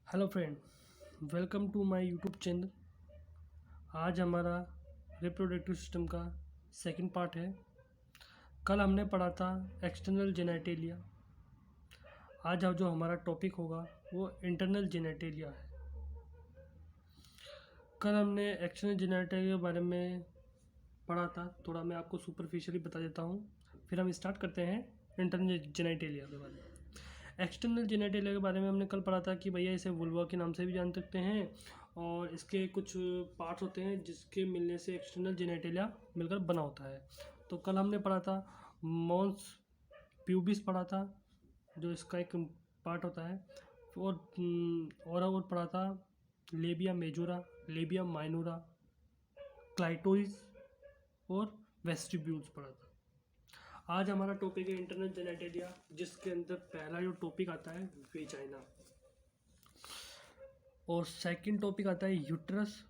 Hello friend, welcome to my YouTube channel. आज हमारा reproductive system का सेकंड पार्ट है। कल हमने पढ़ा था एक्सटर्नल जेनेटेलिया। आज अब जो हमारा टॉपिक होगा वो इंटरनल जेनेटेलिया है। कल हमने एक्सटर्नल जेनेटेलिया के बारे में पढ़ा था, थोड़ा मैं आपको सुपरफिशियली बता देता हूँ, फिर हम स्टार्ट करते हैं इंटरनल जेनेटेलिया के बारे में। एक्सटर्नल जेनेटेलिया के बारे में हमने कल पढ़ा था कि भैया इसे वुल्वा के नाम से भी जान सकते हैं और इसके कुछ पार्ट्स होते हैं जिसके मिलने से एक्सटर्नल जेनेटेलिया मिलकर बना होता है। तो कल हमने पढ़ा था मॉन्स प्यूबिस पढ़ा था, जो इसका एक पार्ट होता है, और पढ़ा था labia majora, labia minora, clitoris और वेस्टिब्यूल्स पढ़ा था। आज हमारा टॉपिक है इंटरनल जेनेटेलिया, जिसके अंदर पहला जो टॉपिक आता है वेजाइना, और सेकंड टॉपिक आता है यूट्रस,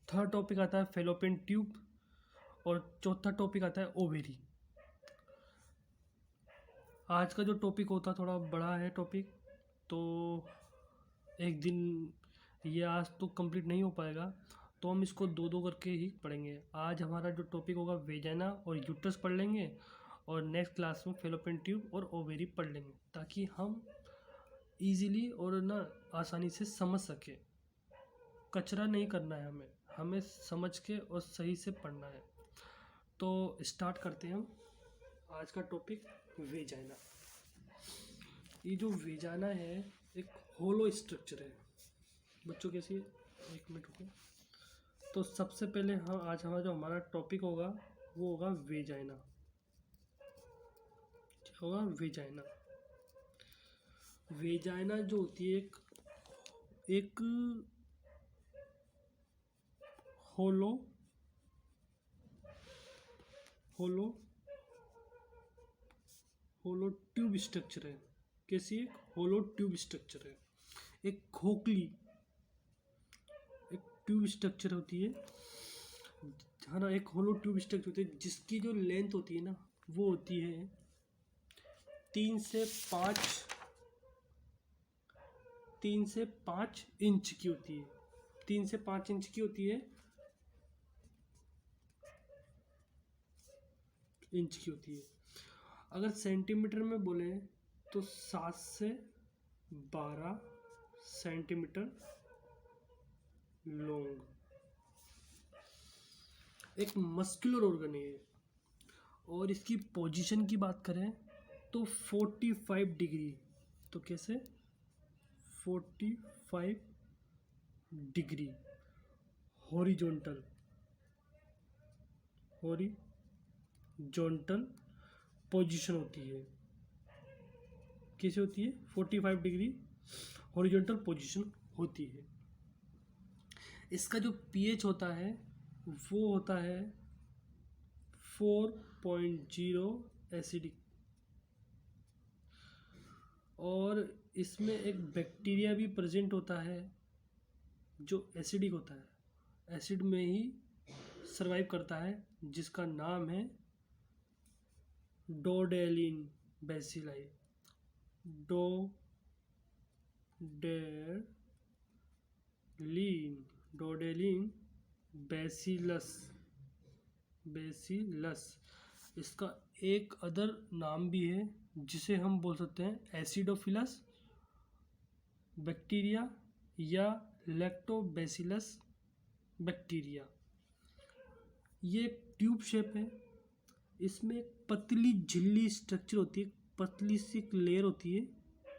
थर्ड टॉपिक आता है फेलोपियन ट्यूब, और चौथा टॉपिक आता है ओवेरी। आज का जो टॉपिक होता है थोड़ा बड़ा है टॉपिक, तो एक दिन ये आज तो कंप्लीट नहीं हो पाएगा, तो हम इसको दो दो करके ही पढ़ेंगे। आज हमारा जो टॉपिक होगा वेजाइना और यूट्रस पढ़ लेंगे, और नेक्स्ट क्लास में फेलोपियन ट्यूब और ओवेरी पढ़ लेंगे, ताकि हम इजीली और ना आसानी से समझ सके। कचरा नहीं करना है हमें हमें समझ के और सही से पढ़ना है। तो स्टार्ट करते हैं हम आज का टॉपिक वेजाइना। ये जो वेजाइना है एक होलो स्ट्रक्चर है बच्चों। कैसी, एक मिनट रुको। तो सबसे पहले हम आज हमारा टॉपिक होगा वो होगा वेजाइना। क्या होगा? वेजाइना। वेजाइना जो होती है एक होलो होलो होलो ट्यूब स्ट्रक्चर है। कैसी? एक होलो ट्यूब स्ट्रक्चर है, एक खोखली एक ट्यूब स्ट्रक्चर होती है, है ना। एक होलो ट्यूब स्ट्रक्चर होती है जिसकी जो लेंथ होती है ना वो होती है 3 से 5 इंच की होती है। 3 से 5 इंच की होती है, अगर सेंटीमीटर में बोले तो 7 से 12 सेंटीमीटर लॉन्ग एक मस्कुलर ऑर्गन है। और इसकी पोजीशन की बात करें तो 45 डिग्री। तो कैसे? 45 डिग्री हॉरिजॉन्टल पोजीशन होती है। कैसे होती है? 45 डिग्री हॉरिजॉन्टल पोजीशन होती है। इसका जो पीएच होता है वो होता है 4.0 एसिडिक, और इसमें एक बैक्टीरिया भी प्रेजेंट होता है जो एसिडिक होता है, एसिड में ही सरवाइव करता है, जिसका नाम है डोडेलिन बेसिलाई। डोडेलिन बेसिलस। इसका एक अदर नाम भी है जिसे हम बोल सकते हैं एसिडोफिलस बैक्टीरिया या लैक्टोबैसिलस बैक्टीरिया। ये ट्यूब शेप है, इसमें एक पतली झिल्ली स्ट्रक्चर होती है, पतली सी लेयर होती है,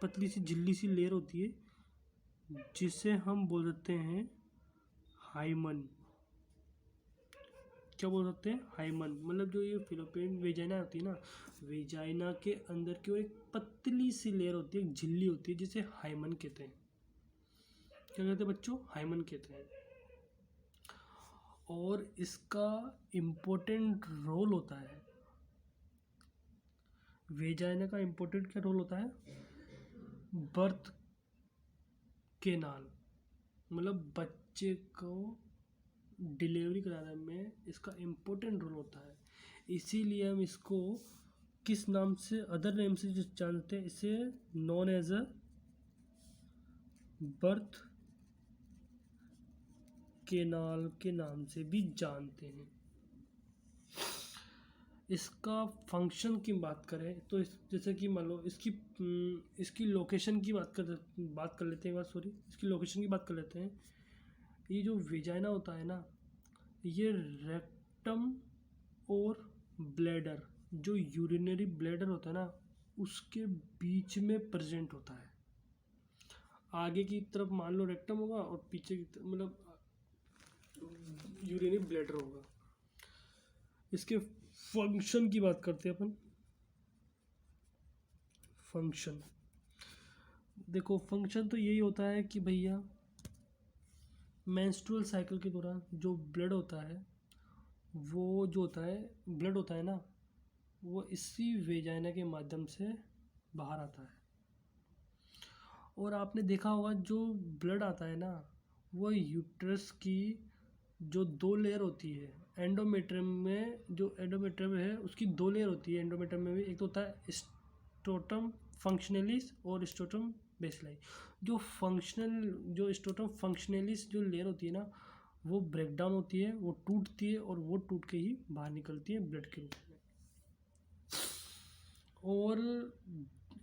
पतली सी झिल्ली सी लेयर होती है, जिसे हम बोल सकते हैं हाइमन। क्या बोल सकते हैं? हाइमन। मतलब जो ये फिलोपियन वेजाइना होती है ना, वेजाइना के अंदर की ओर एक पतली सी लेयर होती है, एक झिल्ली होती है, जिसे हाइमन कहते हैं। क्या कहते हैं बच्चों? हाइमन कहते हैं। और इसका इम्पोर्टेंट रोल होता है, वेजाइना का इम्पोर्टेंट क्या रोल होता है? बर्थ केनाल, मतलब बच्चे को डिलीवरी कराने में इसका इम्पोर्टेंट रोल होता है। इसीलिए हम इसको किस नाम से, अदर नेम से जो जानते हैं, इसे known as a birth canal के नाम से भी जानते हैं। इसका फंक्शन की बात करें तो जैसे कि मान लो इसकी लोकेशन की बात कर लेते हैं एक बार, सॉरी, इसकी लोकेशन की बात कर लेते हैं। ये जो वेजाइना होता है ना, ये रेक्टम और ब्लैडर, जो यूरिनरी ब्लैडर होता है ना, उसके बीच में प्रेजेंट होता है। आगे की तरफ मान लो रेक्टम होगा और पीछे की तरफ मतलब यूरिनरी ब्लैडर होगा। इसके फंक्शन की बात करते हैं अपन। फंक्शन देखो, फंक्शन तो यही होता है कि भैया मेंस्ट्रुअल साइकिल के दौरान जो ब्लड होता है, वो जो होता है ब्लड होता है ना, वो इसी वेजाइना के माध्यम से बाहर आता है। और आपने देखा होगा जो ब्लड आता है ना, वो यूट्रस की जो दो लेयर होती है, एंडोमेट्रियम में जो एंडोमेट्रियम है उसकी दो लेयर होती है। एंडोमेट्रियम में भी एक तो होता है स्ट्रोटम फंक्शनलिस और स्ट्रोटम बेसिलाई। जो स्ट्रोटम फंक्शनलिस जो लेयर होती है ना, वो ब्रेक डाउन होती है, वो टूटती है और वो टूट के ही बाहर निकलती है ब्लड के रूप में। और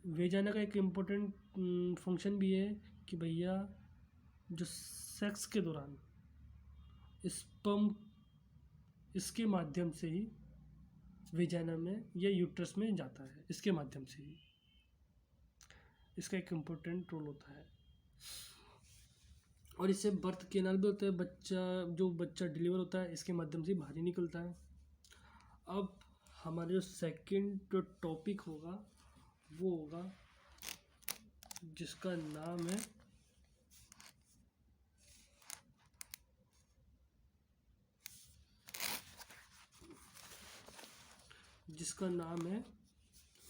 वेजाइना का एक इम्पोर्टेंट फंक्शन भी है कि भैया जो सेक्स के दौरान स्पर्म इसके माध्यम से ही वेजाइना में या यूट्रस में जाता है, इसके माध्यम से ही इसका एक इम्पोर्टेंट रोल होता है। और इससे बर्थ केनाल भी होता है, बच्चा डिलीवर होता है इसके माध्यम से बाहर ही निकलता है। अब हमारा जो सेकंड जो टॉपिक होगा वो होगा जिसका नाम है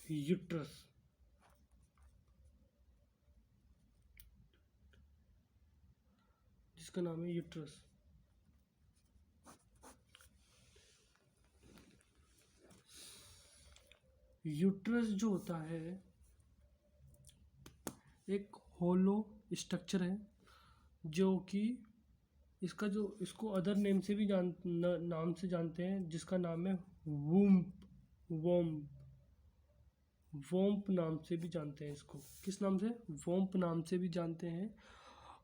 यूट्रस। जिसका नाम है यूट्रस। यूट्रस जो होता है एक होलो स्ट्रक्चर है, जो कि इसको अदर नेम से भी नाम से जानते हैं, जिसका नाम है वोम्प नाम से भी जानते हैं इसको। किस नाम से? वोम्प नाम से भी जानते हैं।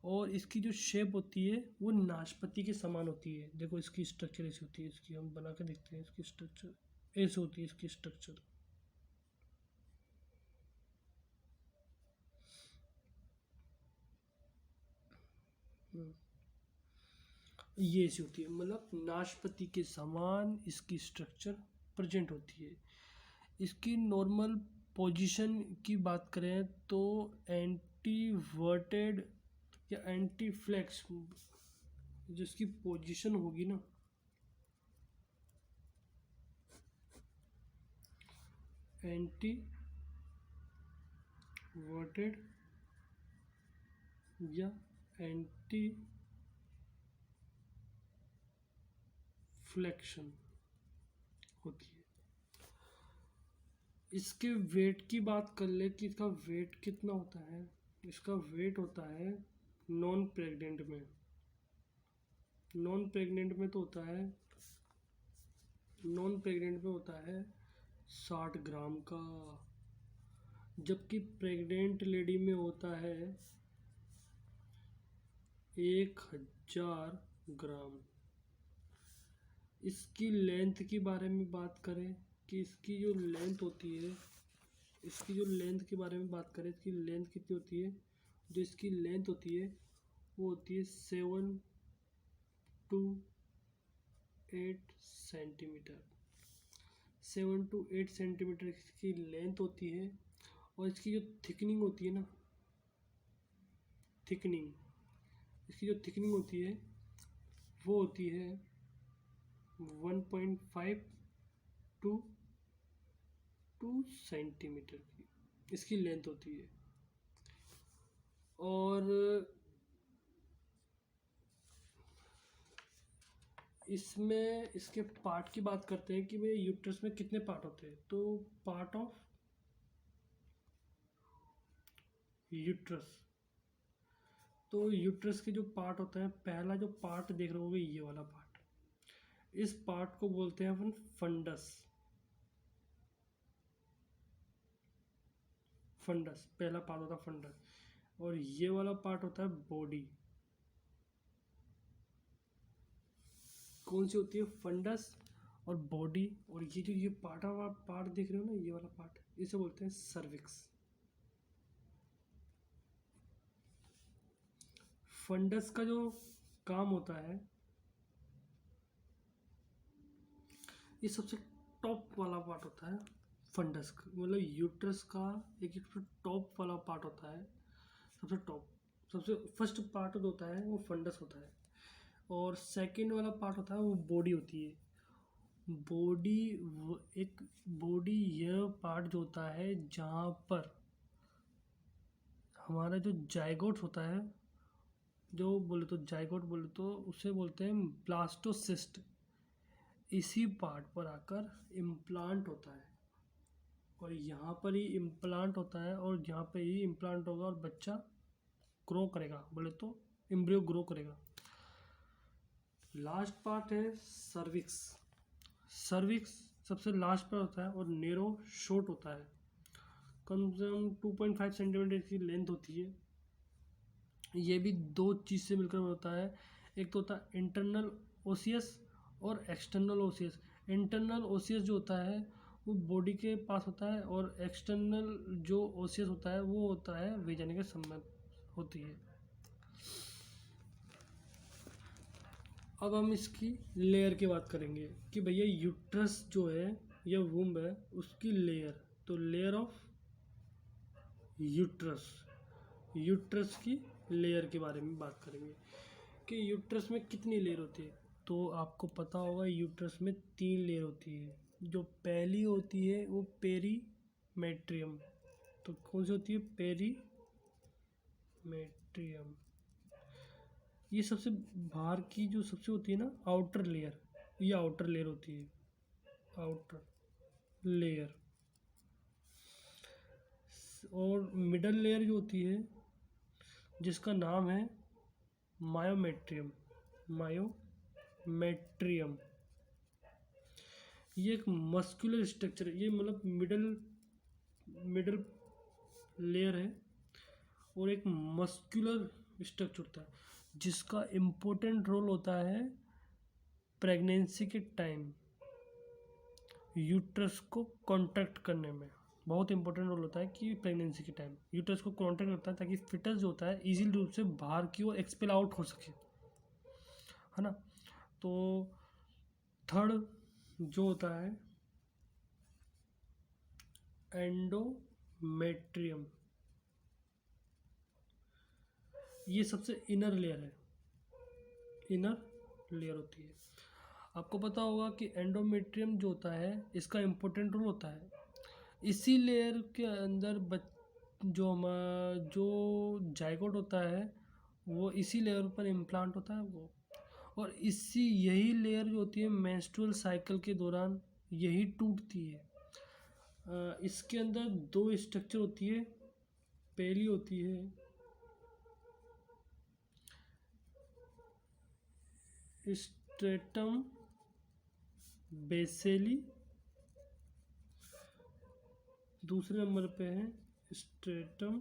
और इसकी जो शेप होती है वो नाशपाती के समान होती है। देखो इसकी स्ट्रक्चर ऐसी होती है, इसकी हम बना के देखते हैं। इसकी स्ट्रक्चर ऐसी होती है, इसकी स्ट्रक्चर ये ऐसी होती है, मतलब नाशपाती के समान इसकी स्ट्रक्चर प्रेजेंट होती है। इसकी नॉर्मल पोजीशन की बात करें तो एंटीवर्टेड या एंटी फ्लेक्स जिसकी पोजीशन होगी ना, एंटी वर्टेड या एंटी फ्लेक्शन होती है। इसके वेट की बात कर ले कि इसका वेट कितना होता है। इसका वेट होता है नॉन प्रेग्नेंट में तो होता है, नॉन प्रेग्नेंट में होता है 60 ग्राम का, जबकि प्रेग्नेंट लेडी में होता है 1000 ग्राम। इसकी लेंथ के बारे में बात करें कि इसकी जो लेंथ होती है, इसकी लेंथ कितनी होती है। जो इसकी लेंथ होती है वो होती है 7 to 8 सेंटीमीटर। 7 to 8 सेंटीमीटर इसकी लेंथ होती है। और इसकी जो थिकनिंग होती है ना, इसकी जो थिकनिंग होती है वो होती है 1.5 to 2 सेंटीमीटर की इसकी लेंथ होती है। और इसमें इसके पार्ट की बात करते हैं कि भाई यूट्रस में कितने पार्ट होते हैं। तो पार्ट ऑफ यूट्रस तो यूट्रस के जो पार्ट होते हैं, पहला जो पार्ट देख रहे होगे ये वाला पार्ट, इस पार्ट को बोलते हैं अपन फंडस। फंडस पहला पार्ट होता है फंडस, और ये वाला पार्ट होता है बॉडी। कौन सी होती है? फंडस और बॉडी। और ये जो ये पार्ट देख रहे हो ना, ये वाला पार्ट, इसे बोलते हैं सर्विक्स। फंडस का जो काम होता है, ये सबसे टॉप वाला पार्ट होता है फंडस का, मतलब यूट्रस का एक टॉप वाला पार्ट होता है, सबसे टॉप, सबसे फर्स्ट पार्ट जो होता है वो फंडस होता है। और सेकंड वाला पार्ट होता है वो बॉडी होती है। बॉडी एक बॉडी यह पार्ट जो होता है जहाँ पर हमारा जो जाइगोट होता है, जो जाइगोट बोले तो उसे बोलते हैं ब्लास्टोसिस्ट। इसी पार्ट पर आकर इम्प्लांट होता है, और यहाँ पर ही इम्प्लांट होता है, और यहाँ पे ही इम्प्लांट होगा और बच्चा ग्रो करेगा, बोले तो एम्ब्रियो ग्रो करेगा। लास्ट पार्ट है सर्विक्स। सर्विक्स सबसे लास्ट पर होता है और नेरो शॉर्ट होता है, कम से कम 2.5 सेंटीमीटर की लेंथ होती है। ये भी दो चीज़ से मिलकर होता है, एक तो होता है इंटरनल ओसियस और एक्सटर्नल ओसियस। इंटरनल ओसियस जो होता है वो बॉडी के पास होता है, और एक्सटर्नल जो ओसियस होता है वो होता है वेजाइना के संबंध होती है। अब हम इसकी लेयर की बात करेंगे कि भैया यूट्रस जो है या वुम्ब है उसकी लेयर, तो लेयर ऑफ यूट्रस, यूट्रस की लेयर के बारे में बात करेंगे कि यूट्रस में कितनी लेयर होती है। तो आपको पता होगा यूट्रस में 3 लेयर होती है। जो पहली होती है वो पेरीमेट्रियम। तो कौन सी होती है? पेरीमेट्रियम। ये सबसे बाहर की जो सबसे होती है ना आउटर लेयर, ये आउटर लेयर होती है, आउटर लेयर। और मिडल लेयर जो होती है जिसका नाम है मायोमेट्रियम। मायोमेट्रियम ये एक मस्कुलर स्ट्रक्चर है, ये मतलब मिडल लेयर है, और एक मस्कुलर स्ट्रक्चर होता है जिसका इम्पोर्टेंट रोल होता है प्रेगनेंसी के टाइम यूट्रस को कॉन्ट्रैक्ट करने में। बहुत इंपॉर्टेंट रोल होता है कि प्रेगनेंसी के टाइम यूट्रस को कॉन्ट्रैक्ट करता है ताकि फिटस जो होता है इजीली रूप से बाहर की ओर एक्सपेल आउट हो सके, है ना। तो थर्ड जो होता है एंडोमेट्रियम, ये सबसे इनर लेयर है, इनर लेयर होती है। आपको पता होगा कि एंडोमेट्रियम जो होता है इसका इम्पोर्टेंट रोल होता है, इसी लेयर के अंदर जो जाइगोट होता है वो इसी लेयर पर इम्प्लांट होता है वो, और यही लेयर जो होती है मेंस्ट्रुअल साइकिल के दौरान यही टूटती है। इसके अंदर 2 स्ट्रक्चर होती है। पहली होती है स्ट्रेटम बेसेली, दूसरे नंबर पे है स्ट्रेटम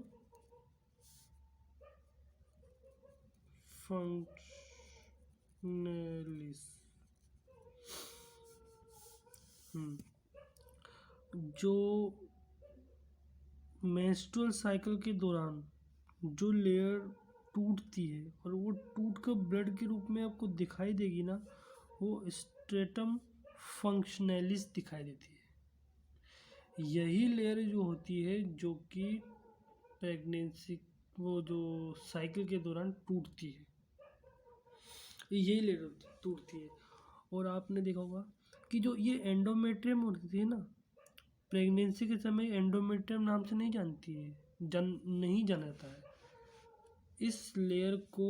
फंक्शनलिस। जो मेंस्ट्रुअल साइकिल के दौरान जो लेयर टूटती है और वो टूट कर ब्लड के रूप में आपको दिखाई देगी ना, वो स्ट्रेटम फंक्शनलिस दिखाई देती है। यही लेयर जो होती है जो कि प्रेगनेंसी वो जो साइकिल के दौरान टूटती है, यही लेयर टूटती है। और आपने देखा होगा कि जो ये एंडोमेट्रियम होती है ना, प्रेगनेंसी के समय एंडोमेट्रियम नाम से नहीं नहीं जाना जाता है। इस लेयर को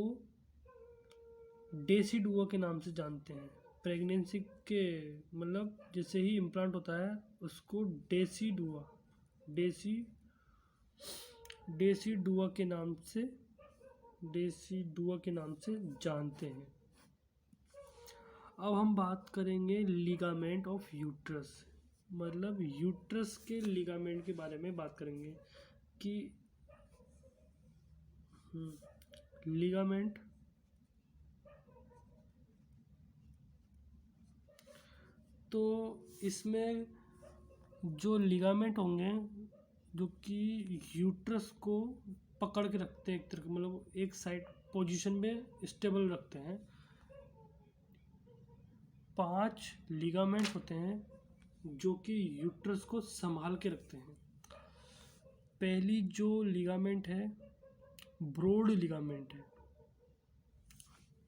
डेसिडुआ के नाम से जानते हैं। प्रेगनेंसी के मतलब जैसे ही इम्प्लांट होता है उसको डेसिडुआ के नाम से डेसिडुआ के नाम से जानते हैं। अब हम बात करेंगे लिगामेंट ऑफ यूट्रस, मतलब यूट्रस के लिगामेंट के बारे में बात करेंगे कि लिगामेंट तो इसमें जो लिगामेंट होंगे जो कि यूट्रस को पकड़ के रखते हैं, एक तरह मतलब एक साइड पोजीशन में स्टेबल रखते हैं। 5 लिगामेंट होते हैं जो कि यूट्रस को संभाल के रखते हैं। पहली जो लिगामेंट है ब्रॉड लिगामेंट है।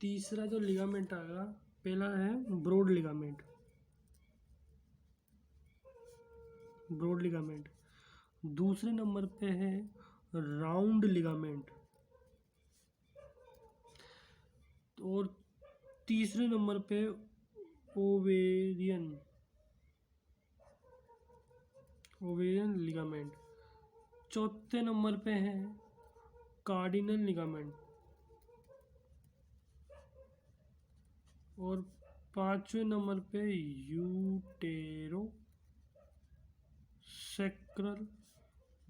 तीसरा जो लिगामेंट आएगा, पहला है ब्रॉड लिगामेंट, ब्रॉड लिगामेंट। दूसरे नंबर पे है राउंड लिगामेंट, और तीसरे नंबर पे ओवेरियन लिगामेंट। चौथे नंबर पे है कार्डिनल लिगामेंट, और 5वें नंबर पे यूटेरो सेक्रल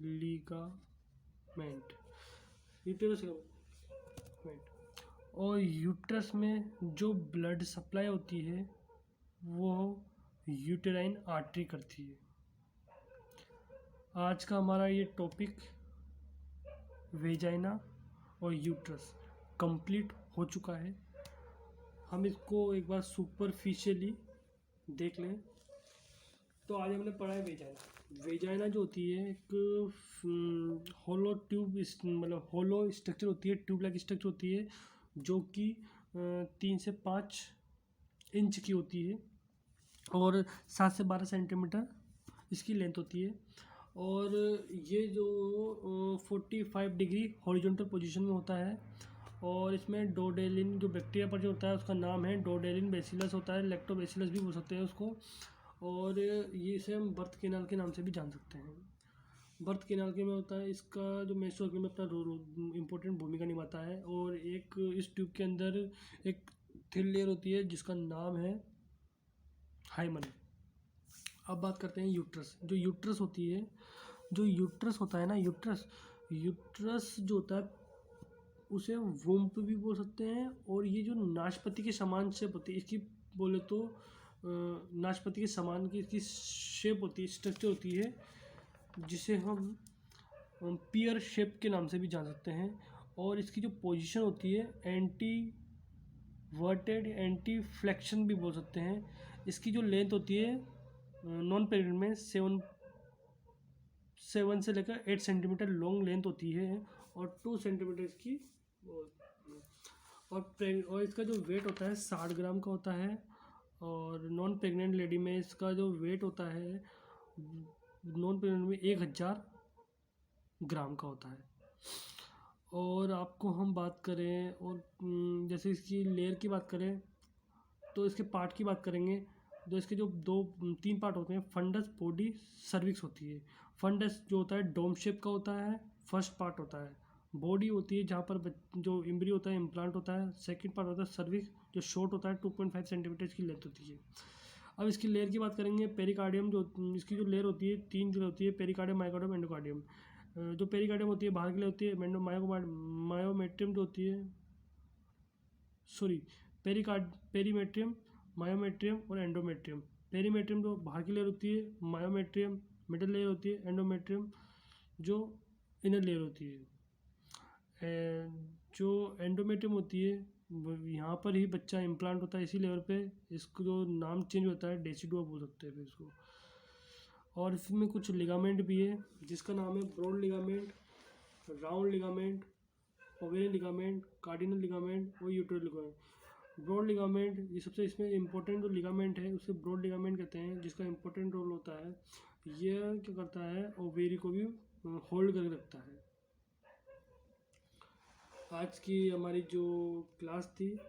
लिगामेंट, यूटेरो सेक्रल। और यूट्रस में जो ब्लड सप्लाई होती है वो यूटेराइन आर्टरी करती है। आज का हमारा ये टॉपिक वेजाइना और यूट्रस कंप्लीट हो चुका है। हम इसको एक बार सुपरफिशियली देख लें तो आज हमने पढ़ा है वेजाइना। वेजाइना जो होती है एक होलो ट्यूब, मतलब होलो स्ट्रक्चर होती है, ट्यूब लाइक स्ट्रक्चर होती है जो कि 3 से 5 इंच की होती है और 7 से 12 सेंटीमीटर इसकी लेंथ होती है। और ये जो 45 डिग्री हॉरिजॉन्टल पोजीशन में होता है, और इसमें डोडेलिन जो बैक्टीरिया पर जो होता है उसका नाम है डोडेलिन बेसिलस होता है, लैक्टोबैसिलस भी बोल सकते हैं उसको। और ये इसे हम बर्थ कैनाल के नाम से भी जान सकते हैं। बर्थ कैनाल के में होता है, इसका जो मेंस्ट्रुअल में अपना इम्पोर्टेंट भूमिका निभाता है। और एक इस ट्यूब के अंदर एक थिन लेयर होती है जिसका नाम है हाइमन। अब बात करते हैं यूट्रस। जो यूट्रस होती है, जो यूट्रस होता है ना, यूट्रस जो होता है उसे वुम्प भी बोल सकते हैं। और ये जो नाशपाती के समान शेप होती है इसकी, बोले तो नाशपाती के समान की इसकी शेप होती है, स्ट्रक्चर होती है, जिसे हम पियर शेप के नाम से भी जान सकते हैं। और इसकी जो पोजीशन होती है एंटी वर्टेड, एंटी फ्लेक्शन भी बोल सकते हैं। इसकी जो लेंथ होती है नॉन प्रेग्नेंट में 7 से लेकर 8 सेंटीमीटर लॉन्ग लेंथ होती है, और 2 सेंटीमीटर इसकी और इसका जो वेट होता है 60 ग्राम का होता है। और नॉन प्रेग्नेंट लेडी में इसका जो वेट होता है नॉन प्रेग्नेंट में 1000 ग्राम का होता है। और आपको हम बात करें, और जैसे इसकी लेयर की बात करें तो इसके पार्ट की बात करेंगे। जो इसके जो 3 पार्ट होते हैं, फंडस, बॉडी, सर्विक्स होती है। फंडस जो होता है डोम शेप का होता है, फर्स्ट पार्ट होता है। बॉडी होती है जहाँ पर जो एम्ब्री होता है, इम्प्लांट होता है। सेकंड पार्ट होता है सर्विक्स जो शॉर्ट होता है, 2.5 सेंटीमीटर की लेंथ होती है। अब इसकी लेयर की बात करेंगे। पेरिकार्डियम जो इसकी जो लेयर होती है 3 जो होती है, पेरिकार्डियम, मायोकार्डियम, एंडोकार्डियम। जो पेरिकार्डियम होती है बाहर के लिए होती है, मायोमेट्रियम जो होती है, सॉरी, पेरीमेट्रियम, मायोमेट्रियम और एंडोमेट्रियम। पेरीमेट्रियम जो बाहर की लेयर होती है, मायोमेट्रियम मिडल लेयर होती है, एंडोमेट्रियम जो इनर लेयर होती है। जो एंडोमेट्रियम होती है यहाँ पर ही बच्चा इम्प्लांट होता है, इसी लेवल पे। इसको जो नाम चेंज होता है डेसिडुआ बोल सकते हैं फिर इसको। और इसमें कुछ लिगामेंट भी है जिसका नाम है broad ligament, round ligament, ovarian ligament, cardinal ligament और यूटेरल लिगामेंट। ब्रॉड लिगामेंट ये सबसे इसमें इम्पोर्टेंट जो लिगामेंट है उसे ब्रॉड लिगामेंट कहते हैं, जिसका इम्पोर्टेंट रोल होता है, ये क्या करता है, ओवेरी को भी होल्ड करके रखता है। आज की हमारी जो क्लास थी,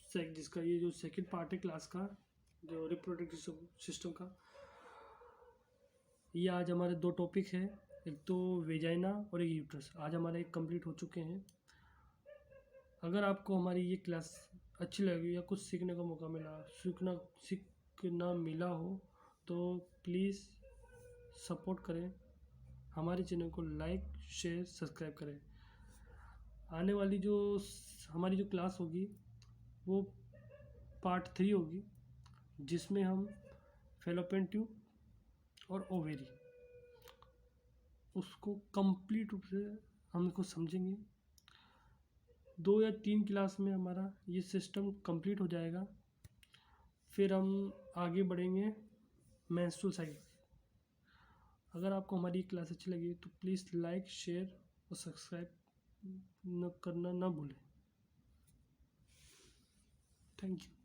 जिसका ये जो सेकंड पार्ट है क्लास का, जो रिप्रोडक्टिव सिस्टम का, ये आज हमारे 2 टॉपिक है, एक तो वेजाइना और एक यूट्रस। आज हमारे कंप्लीट हो चुके हैं। अगर आपको हमारी ये क्लास अच्छी लगी या कुछ सीखने का मौका मिला, सीखना मिला हो, तो प्लीज़ सपोर्ट करें, हमारे चैनल को लाइक शेयर सब्सक्राइब करें। आने वाली हमारी जो क्लास होगी वो पार्ट 3 होगी, जिसमें हम फैलोपियन ट्यूब और ओवेरी उसको कंप्लीट रूप से हम इसको समझेंगे। 2 या 3 क्लास में हमारा ये सिस्टम कंप्लीट हो जाएगा। फिर हम आगे बढ़ेंगे मेंस्ट्रुअल साइकिल। अगर आपको हमारी क्लास अच्छी लगी तो प्लीज़ लाइक शेयर और सब्सक्राइब करना ना भूलें। Thank you.